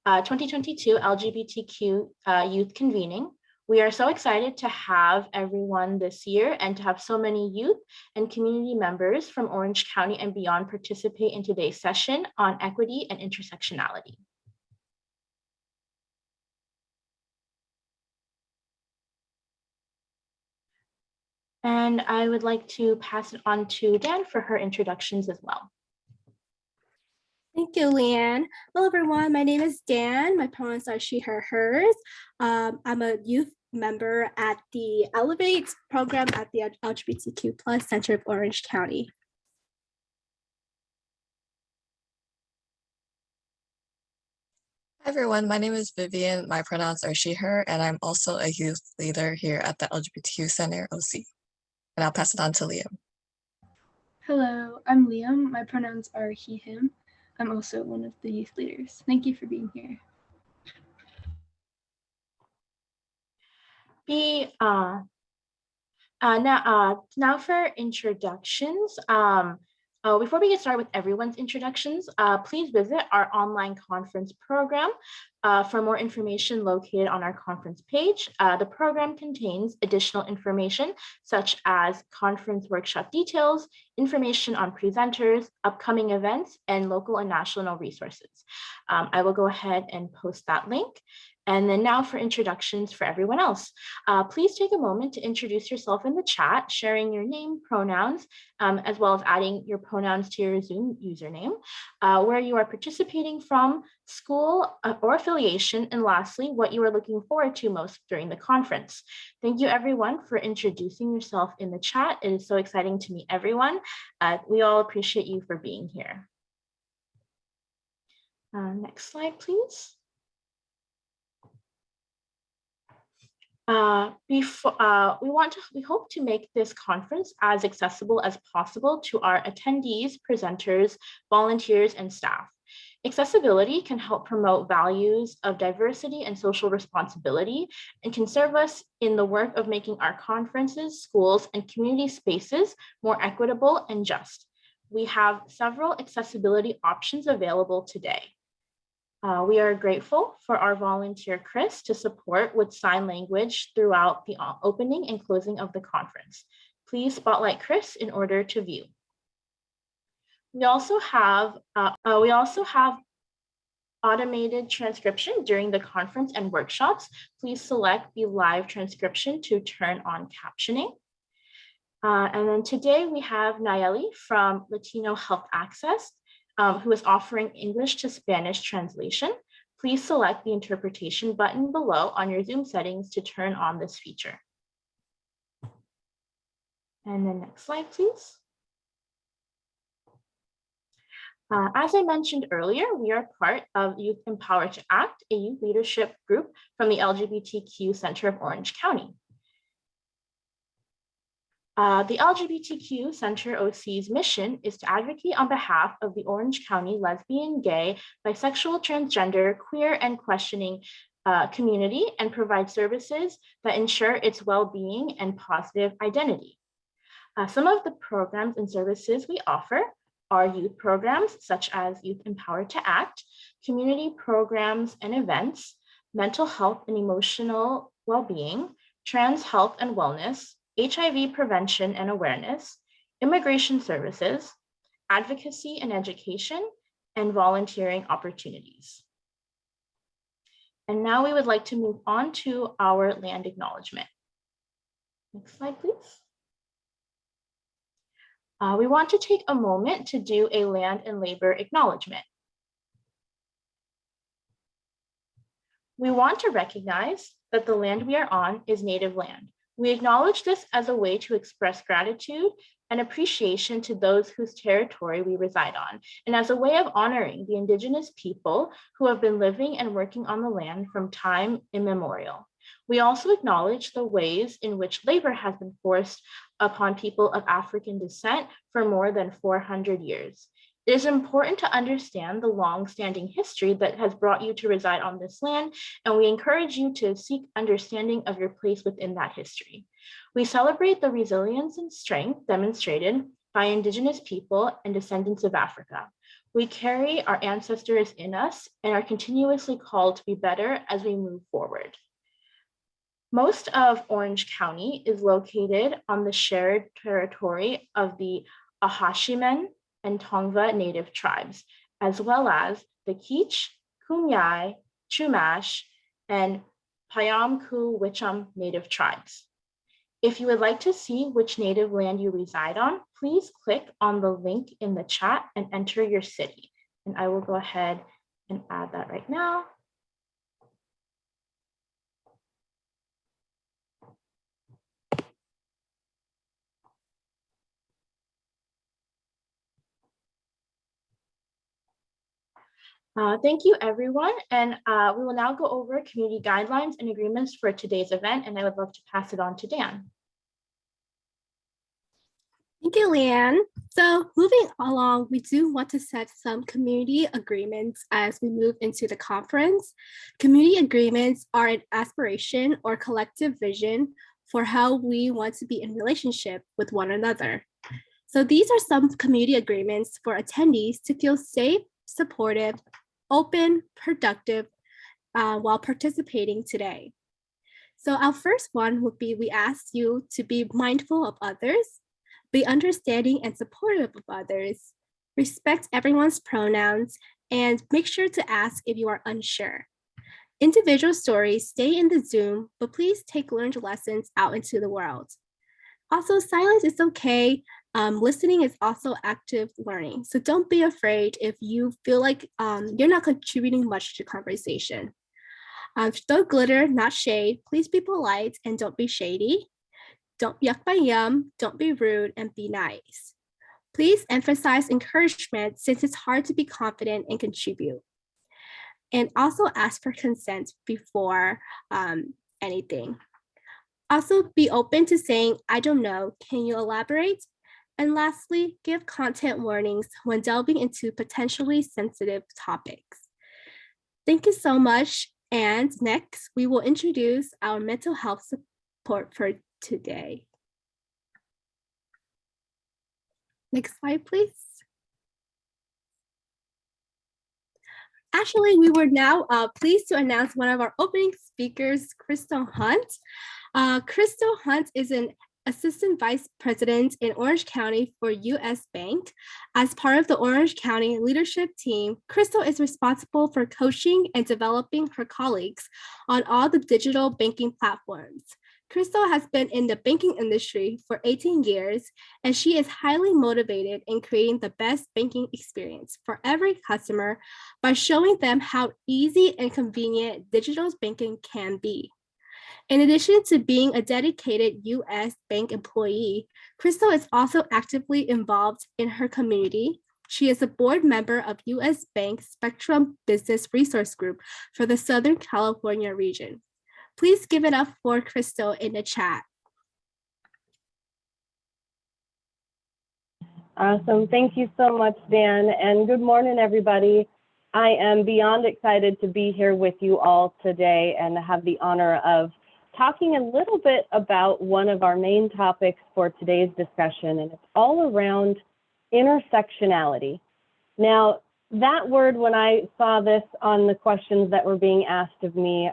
2022 LGBTQ Youth Convening. We are so excited to have everyone this year and to have so many youth and community members from Orange County and beyond participate in today's session on equity and intersectionality. And I would like to pass it on to Dan for her introductions as well. Thank you, Leanne. Hello, everyone. My name is Dan. My pronouns are she, her, hers. I'm a youth member at the Elevate program at the LGBTQ Plus Center of Orange County. Hi, everyone. My name is Vivian. My pronouns are she, her, and I'm also a youth leader here at the LGBTQ Center OC. And I'll pass it on to Liam. Hello, I'm Liam. My pronouns are he, him. I'm also one of the youth leaders. Thank you for being here. Now for introductions. Before we get started with everyone's introductions, please visit our online conference program for more information located on our conference page. The program contains additional information such as conference workshop details, information on presenters, upcoming events, and local and national resources. I will go ahead and post that link. And then now for introductions for everyone else. Please take a moment to introduce yourself in the chat, sharing your name, pronouns, as well as adding your pronouns to your Zoom username, where you are participating from, school or affiliation, and lastly, what you are looking forward to most during the conference. Thank you everyone for introducing yourself in the chat. It is so exciting to meet everyone. We all appreciate you for being here. Next slide, please. We hope to make this conference as accessible as possible to our attendees, presenters, volunteers, and staff. Accessibility can help promote values of diversity and social responsibility and can serve us in the work of making our conferences, schools, and community spaces more equitable and just. We have several accessibility options available today. We are grateful for our volunteer, Chris, to support with sign language throughout the opening and closing of the conference. Please spotlight Chris in order to view. We also have automated transcription during the conference and workshops. Please select the live transcription to turn on captioning. And then today we have Nayeli from Latino Health Access, who is offering English to Spanish translation. Please select the interpretation button below on your Zoom settings to turn on this feature. And then next slide, please. As I mentioned earlier, we are part of Youth Empowered to Act, a youth leadership group from the LGBTQ Center of Orange County. The LGBTQ Center OC's mission is to advocate on behalf of the Orange County lesbian, gay, bisexual, transgender, queer, and questioning community and provide services that ensure its well-being and positive identity. Some of the programs and services we offer are youth programs such as Youth Empowered to Act, community programs and events, mental health and emotional well-being, trans health and wellness, HIV prevention and awareness, immigration services, advocacy and education, and volunteering opportunities. And now we would like to move on to our land acknowledgement. Next slide, please. We want to take a moment to do a land and labor acknowledgement. We want to recognize that the land we are on is Native land. We acknowledge this as a way to express gratitude and appreciation to those whose territory we reside on, and as a way of honoring the Indigenous people who have been living and working on the land from time immemorial. We also acknowledge the ways in which labor has been forced upon people of African descent for more than 400 years. It is important to understand the long-standing history that has brought you to reside on this land, and we encourage you to seek understanding of your place within that history. We celebrate the resilience and strength demonstrated by Indigenous people and descendants of Africa. We carry our ancestors in us and are continuously called to be better as we move forward. Most of Orange County is located on the shared territory of the Ahashimen and Tongva Native tribes, as well as the Kizh, Kumeyaay, Chumash, and Payam-ku-Wicham Native tribes. If you would like to see which native land you reside on, please click on the link in the chat and enter your city. And I will go ahead and add that right now. Thank you, everyone. And we will now go over community guidelines and agreements for today's event. And I would love to pass it on to Dan. Thank you, Leanne. So moving along, we do want to set some community agreements as we move into the conference. Community agreements are an aspiration or collective vision for how we want to be in relationship with one another. So these are some community agreements for attendees to feel safe, supportive, open, productive while participating today. So our first one would be, we ask you to be mindful of others, be understanding and supportive of others, respect everyone's pronouns, and make sure to ask if you are unsure. Individual stories stay in the Zoom, but please take learned lessons out into the world. Also, silence is okay. Listening is also active learning. So don't be afraid if you feel like you're not contributing much to conversation. Throw glitter, not shade. Please be polite and don't be shady. Don't yuck my yum, don't be rude, and be nice. Please emphasize encouragement since it's hard to be confident and contribute. And also ask for consent before anything. Also be open to saying, I don't know, can you elaborate? And lastly, give content warnings when delving into potentially sensitive topics. Thank you so much. And next, we will introduce our mental health support for today. Next slide, please. Actually, we were now pleased to announce one of our opening speakers, Crystal Hunt. Crystal Hunt is an Assistant Vice President in Orange County for U.S. Bank. As part of the Orange County leadership team, Crystal is responsible for coaching and developing her colleagues on all the digital banking platforms. Crystal has been in the banking industry for 18 years, and she is highly motivated in creating the best banking experience for every customer by showing them how easy and convenient digital banking can be. In addition to being a dedicated U.S. Bank employee, Crystal is also actively involved in her community. She is a board member of U.S. Bank Spectrum Business Resource Group for the Southern California region. Please give it up for Crystal in the chat. Awesome. Thank you so much, Dan, and good morning, everybody. I am beyond excited to be here with you all today and have the honor of talking a little bit about one of our main topics for today's discussion, and it's all around intersectionality. Now, that word, when I saw this on the questions that were being asked of me,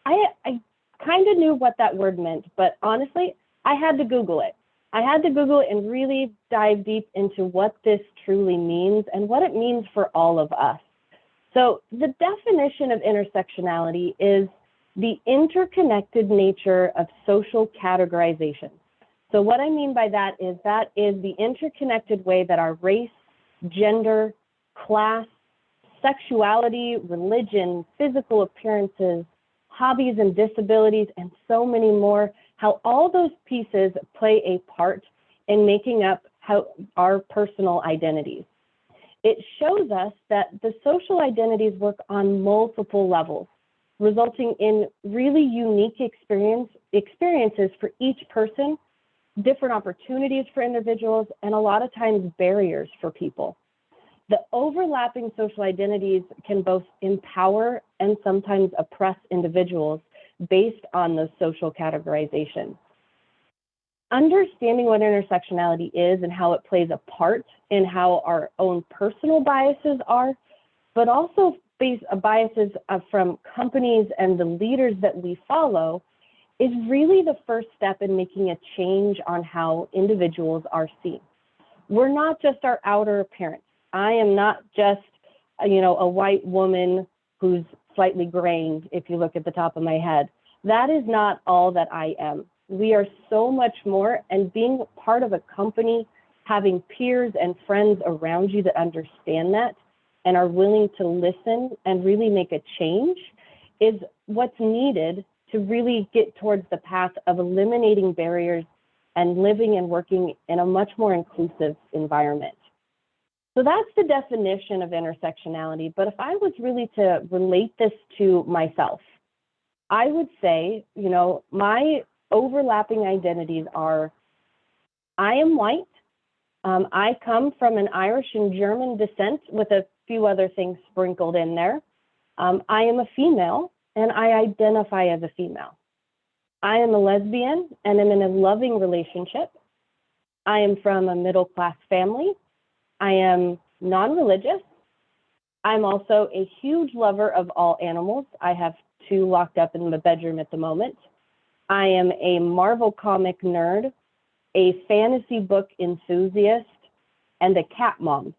I kind of knew what that word meant, but honestly, I had to Google it. I had to Google it and really dive deep into what this truly means and what it means for all of us. So the definition of intersectionality is the interconnected nature of social categorization. So what I mean by that is the interconnected way that our race, gender, class, sexuality, religion, physical appearances, hobbies and disabilities, and so many more, how all those pieces play a part in making up our personal identities. It shows us that the social identities work on multiple levels, resulting in really unique experiences for each person, different opportunities for individuals, and a lot of times barriers for people. The overlapping social identities can both empower and sometimes oppress individuals based on those social categorizations. understanding what intersectionality is and how it plays a part in how our own personal biases are, but also biases from companies and the leaders that we follow, is really the first step in making a change on how individuals are seen. We're not just our outer appearance. I am not just, a white woman who's slightly graying, if you look at the top of my head. That is not all that I am. We are so much more, and being part of a company, having peers and friends around you that understand that and are willing to listen and really make a change is what's needed to really get towards the path of eliminating barriers and living and working in a much more inclusive environment. So that's the definition of intersectionality. But if I was really to relate this to myself, I would say, my overlapping identities are, I am white. I come from an Irish and German descent with a few other things sprinkled in there. I am a female and I identify as a female. I am a lesbian and am in a loving relationship. I am from a middle-class family. I am non-religious. I'm also a huge lover of all animals. I have 2 locked up in the bedroom at the moment. I am a Marvel comic nerd, a fantasy book enthusiast, and a cat mom.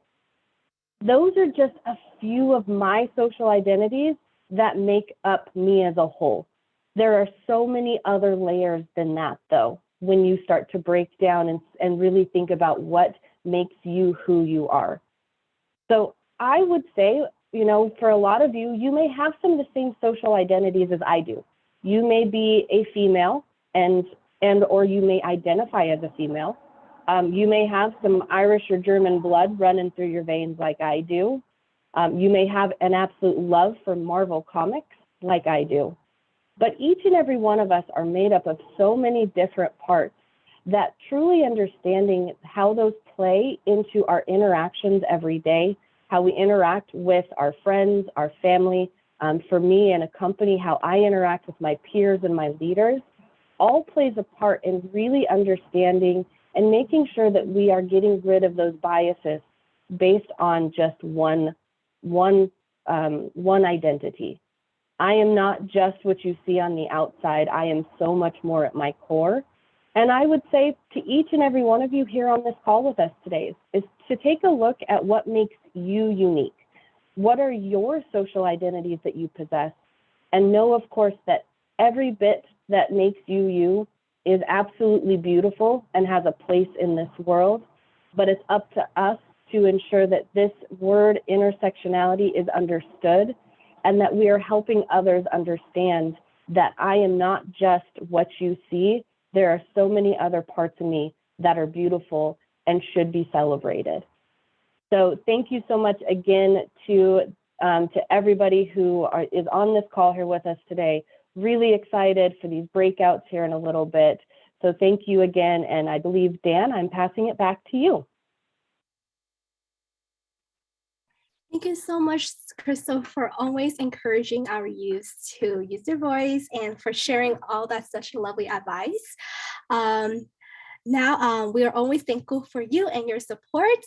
Those are just a few of my social identities that make up me as a whole. There are so many other layers than that, though, when you start to break down and really think about what makes you who you are. So I would say, for a lot of you, you may have some of the same social identities as I do. You may be a female or you may identify as a female. You may have some Irish or German blood running through your veins like I do. You may have an absolute love for Marvel comics like I do. But each and every one of us are made up of so many different parts that truly understanding how those play into our interactions every day, how we interact with our friends, our family, for me in a company, how I interact with my peers and my leaders, all plays a part in really understanding and making sure that we are getting rid of those biases based on just one identity. I am not just what you see on the outside. I am so much more at my core. And I would say to each and every one of you here on this call with us today is to take a look at what makes you unique. What are your social identities that you possess? And know, of course, that every bit that makes you you is absolutely beautiful and has a place in this world. But it's up to us to ensure that this word intersectionality is understood and that we are helping others understand that I am not just what you see. There are so many other parts of me that are beautiful and should be celebrated. So thank you so much again to everybody who is on this call here with us today. Really excited for these breakouts here in a little bit. So thank you again. And I believe, Dan, I'm passing it back to you. Thank you so much, Crystal, for always encouraging our youth to use their voice and for sharing all that such lovely advice. Now, we are always thankful for you and your support.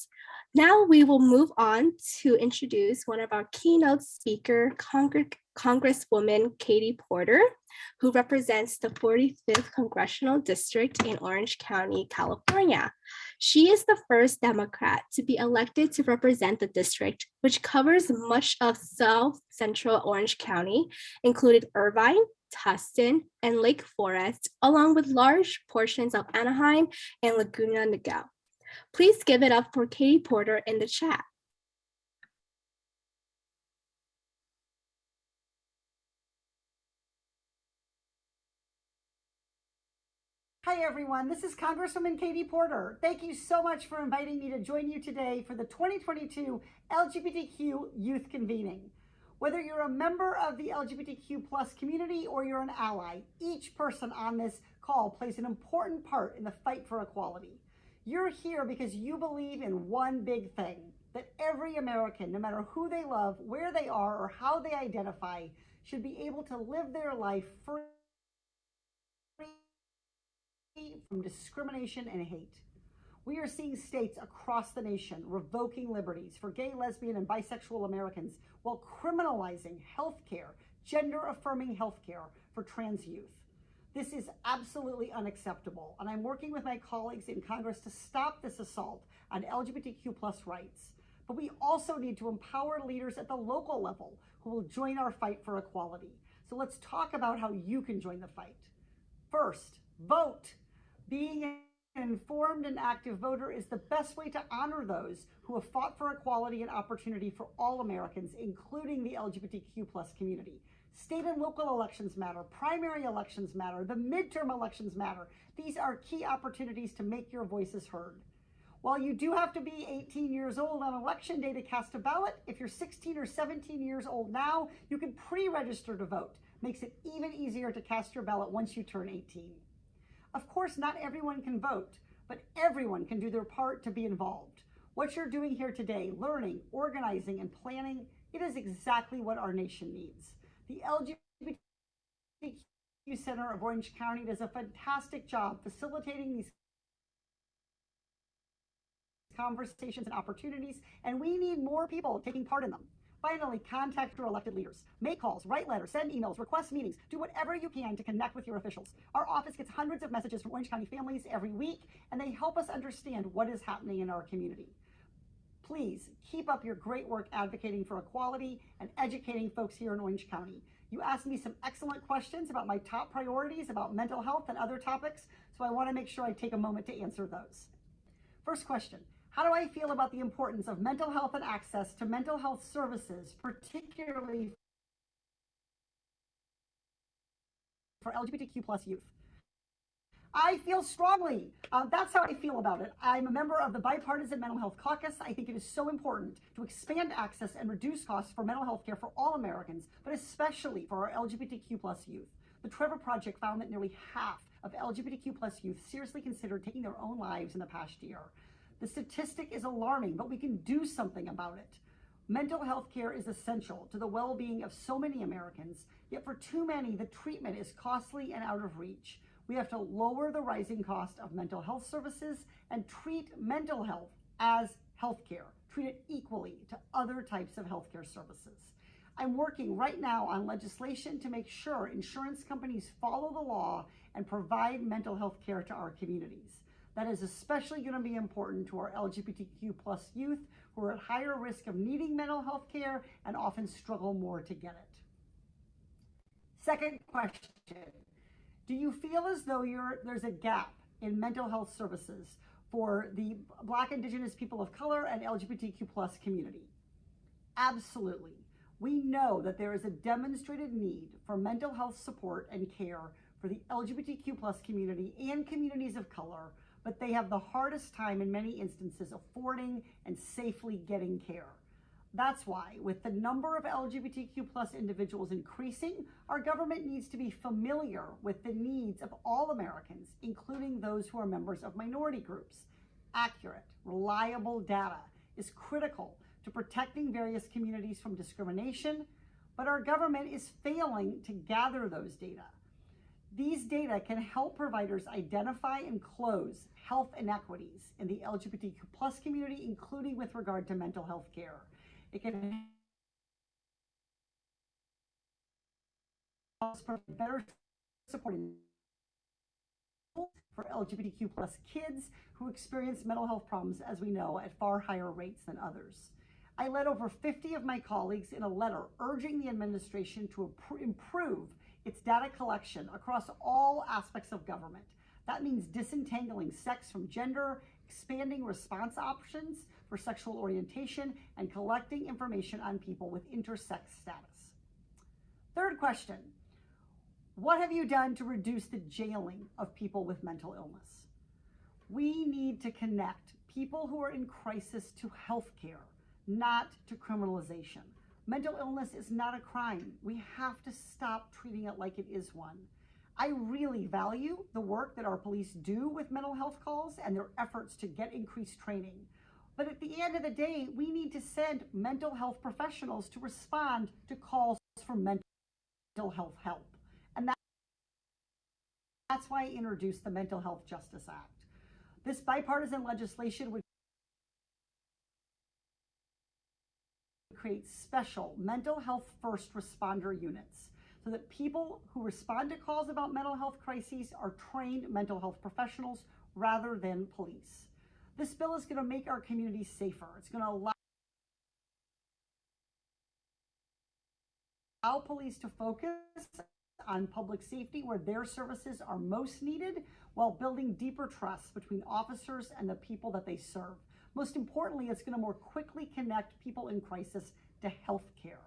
Now we will move on to introduce one of our keynote speaker, Congresswoman Katie Porter, who represents the 45th Congressional District in Orange County, California. She is the first Democrat to be elected to represent the district, which covers much of South Central Orange County, including Irvine, Tustin, and Lake Forest, along with large portions of Anaheim and Laguna Niguel. Please give it up for Katie Porter in the chat. Hi everyone, this is Congresswoman Katie Porter. Thank you so much for inviting me to join you today for the 2022 LGBTQ Youth Convening. Whether you're a member of the LGBTQ plus community or you're an ally, each person on this call plays an important part in the fight for equality. You're here because you believe in one big thing, that every American, no matter who they love, where they are, or how they identify, should be able to live their life free from discrimination and hate. We are seeing states across the nation revoking liberties for gay, lesbian, and bisexual Americans while criminalizing healthcare, gender-affirming healthcare for trans youth. This is absolutely unacceptable, and I'm working with my colleagues in Congress to stop this assault on LGBTQ+ rights. But we also need to empower leaders at the local level who will join our fight for equality. So let's talk about how you can join the fight. First, vote. Being an informed and active voter is the best way to honor those who have fought for equality and opportunity for all Americans, including the LGBTQ+ community. State and local elections matter, primary elections matter, the midterm elections matter. These are key opportunities to make your voices heard. While you do have to be 18 years old on election day to cast a ballot, if you're 16 or 17 years old now, you can pre-register to vote. Makes it even easier to cast your ballot once you turn 18. Of course, not everyone can vote, but everyone can do their part to be involved. What you're doing here today, learning, organizing, and planning, it is exactly what our nation needs. The LGBTQ Center of Orange County does a fantastic job facilitating these conversations and opportunities, and we need more people taking part in them. Finally, contact your elected leaders. Make calls, write letters, send emails, request meetings. Do whatever you can to connect with your officials. Our office gets hundreds of messages from Orange County families every week, and they help us understand what is happening in our community. Please keep up your great work advocating for equality and educating folks here in Orange County. You asked me some excellent questions about my top priorities about mental health and other topics, so I want to make sure I take a moment to answer those. First question. How do I feel about the importance of mental health and access to mental health services, particularly for LGBTQ+ youth? I feel strongly. That's how I feel about it. I'm a member of the Bipartisan Mental Health Caucus. I think it is so important to expand access and reduce costs for mental health care for all Americans, but especially for our LGBTQ+ youth. The Trevor Project found that nearly half of LGBTQ+ youth seriously considered taking their own lives in the past year. The statistic is alarming, but we can do something about it. Mental health care is essential to the well-being of so many Americans, yet for too many, the treatment is costly and out of reach. We have to lower the rising cost of mental health services and treat mental health as healthcare. Treat it equally to other types of healthcare services. I'm working right now on legislation to make sure insurance companies follow the law and provide mental health care to our communities. That is especially going to be important to our LGBTQ+ youth who are at higher risk of needing mental health care and often struggle more to get it. Second question, do you feel as though there's a gap in mental health services for the Black, Indigenous, people of color, and LGBTQ+ community? Absolutely. We know that there is a demonstrated need for mental health support and care for the LGBTQ+ community and communities of color, but they have the hardest time in many instances affording and safely getting care. That's why, with the number of LGBTQ+ individuals increasing, our government needs to be familiar with the needs of all Americans, including those who are members of minority groups. Accurate, reliable data is critical to protecting various communities from discrimination, but our government is failing to gather those data. These data can help providers identify and close health inequities in the LGBTQ+ community, including with regard to mental health care. It can help better support for LGBTQ+ kids who experience mental health problems, as we know, at far higher rates than others. I led over 50 of my colleagues in a letter urging the administration to improve its data collection across all aspects of government. That means disentangling sex from gender, expanding response options for sexual orientation, and collecting information on people with intersex status. Third question, what have you done to reduce the jailing of people with mental illness? We need to connect people who are in crisis to healthcare, not to criminalization. Mental illness is not a crime. We have to stop treating it like it is one. I really value the work that our police do with mental health calls and their efforts to get increased training. But at the end of the day, we need to send mental health professionals to respond to calls for mental health help. And That's why I introduced the Mental Health Justice Act. This bipartisan legislation would create special mental health first responder units so that people who respond to calls about mental health crises are trained mental health professionals rather than police. This bill is going to make our communities safer. It's going to allow police to focus on public safety where their services are most needed while building deeper trust between officers and the people that they serve. Most importantly, it's going to more quickly connect people in crisis to health care.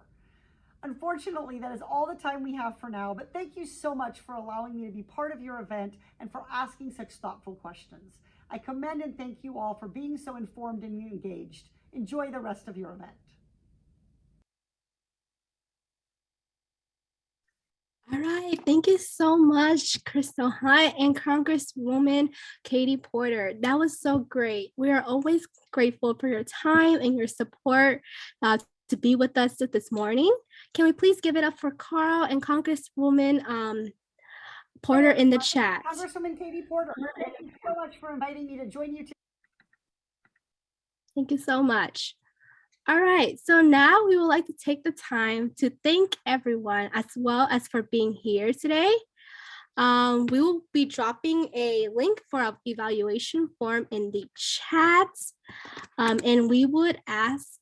Unfortunately, that is all the time we have for now, but thank you so much for allowing me to be part of your event and for asking such thoughtful questions. I commend and thank you all for being so informed and engaged. Enjoy the rest of your event. All right, thank you so much, Crystal Hunt and Congresswoman Katie Porter. That was so great. We are always grateful for your time and your support to be with us this morning. Can we please give it up for Carl and Congresswoman Porter in the chat? Congresswoman Katie Porter, thank you so much for inviting me to join you today. Thank you so much. All right, so now we would like to take the time to thank everyone as well as for being here today. We will be dropping a link for our evaluation form in the chat, and we would ask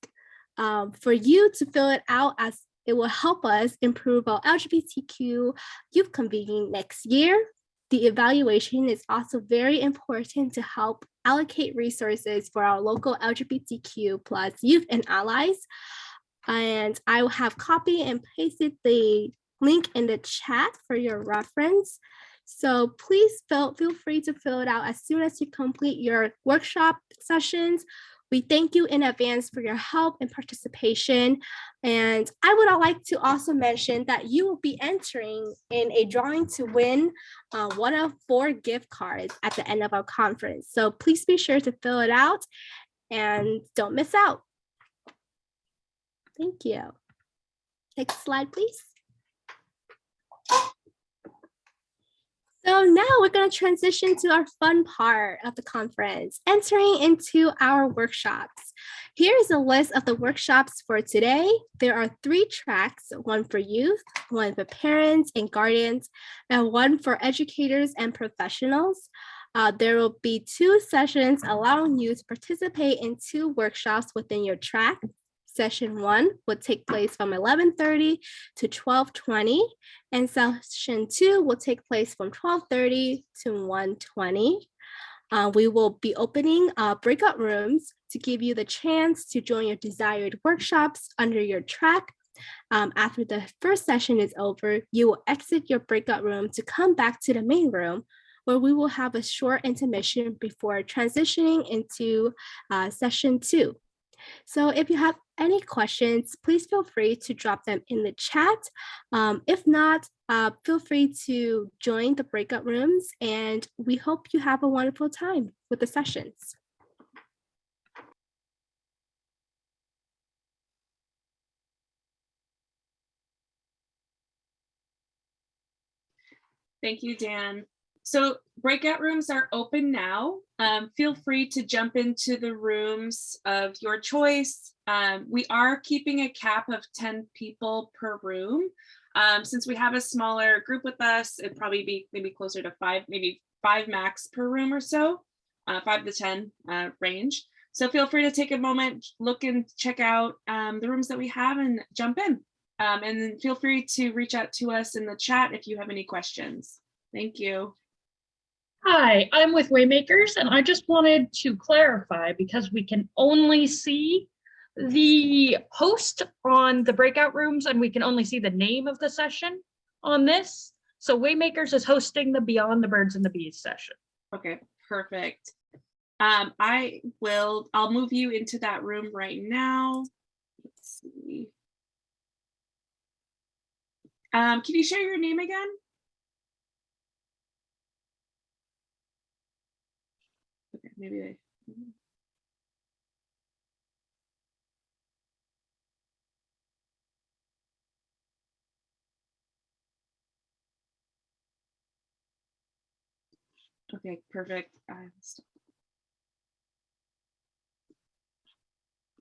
for you to fill it out as it will help us improve our LGBTQ youth convening next year. The evaluation is also very important to help allocate resources for our local LGBTQ plus youth and allies. And I will have copy and pasted the link in the chat for your reference. So please feel free to fill it out as soon as you complete your workshop sessions. We thank you in advance for your help and participation. And I would like to also mention that you will be entering in a drawing to win one of 4 gift cards at the end of our conference. So please be sure to fill it out and don't miss out. Thank you. Next slide, please. So now we're going to transition to our fun part of the conference, entering into our workshops. Here is a list of the workshops for today. There are 3 tracks, one for youth, one for parents and guardians, and one for educators and professionals. There will be 2 sessions allowing you to participate in 2 workshops within your track. Session 1 will take place from 11:30 to 12:20, and session 2 will take place from 12:30 to 1:20. We will be opening breakout rooms to give you the chance to join your desired workshops under your track. After the first session is over, you will exit your breakout room to come back to the main room, where we will have a short intermission before transitioning into session 2. So if you have any questions, please feel free to drop them in the chat. If not, feel free to join the breakout rooms, and we hope you have a wonderful time with the sessions. Thank you, Dan. So breakout rooms are open now. Feel free to jump into the rooms of your choice. We are keeping a cap of 10 people per room. Since we have a smaller group with us, it'd probably be maybe closer to 5, maybe 5 max per room or so, 5 to 10 range. So feel free to take a moment, look and check out the rooms that we have and jump in. And then feel free to reach out to us in the chat if you have any questions. Thank you. Hi, I'm with Waymakers, and I just wanted to clarify, because we can only see the host on the breakout rooms and we can only see the name of the session on this. So Waymakers is hosting the Beyond the Birds and the Bees session. Okay, perfect. I'll move you into that room right now. Let's see. Can you share your name again? Okay, maybe I. Okay, perfect.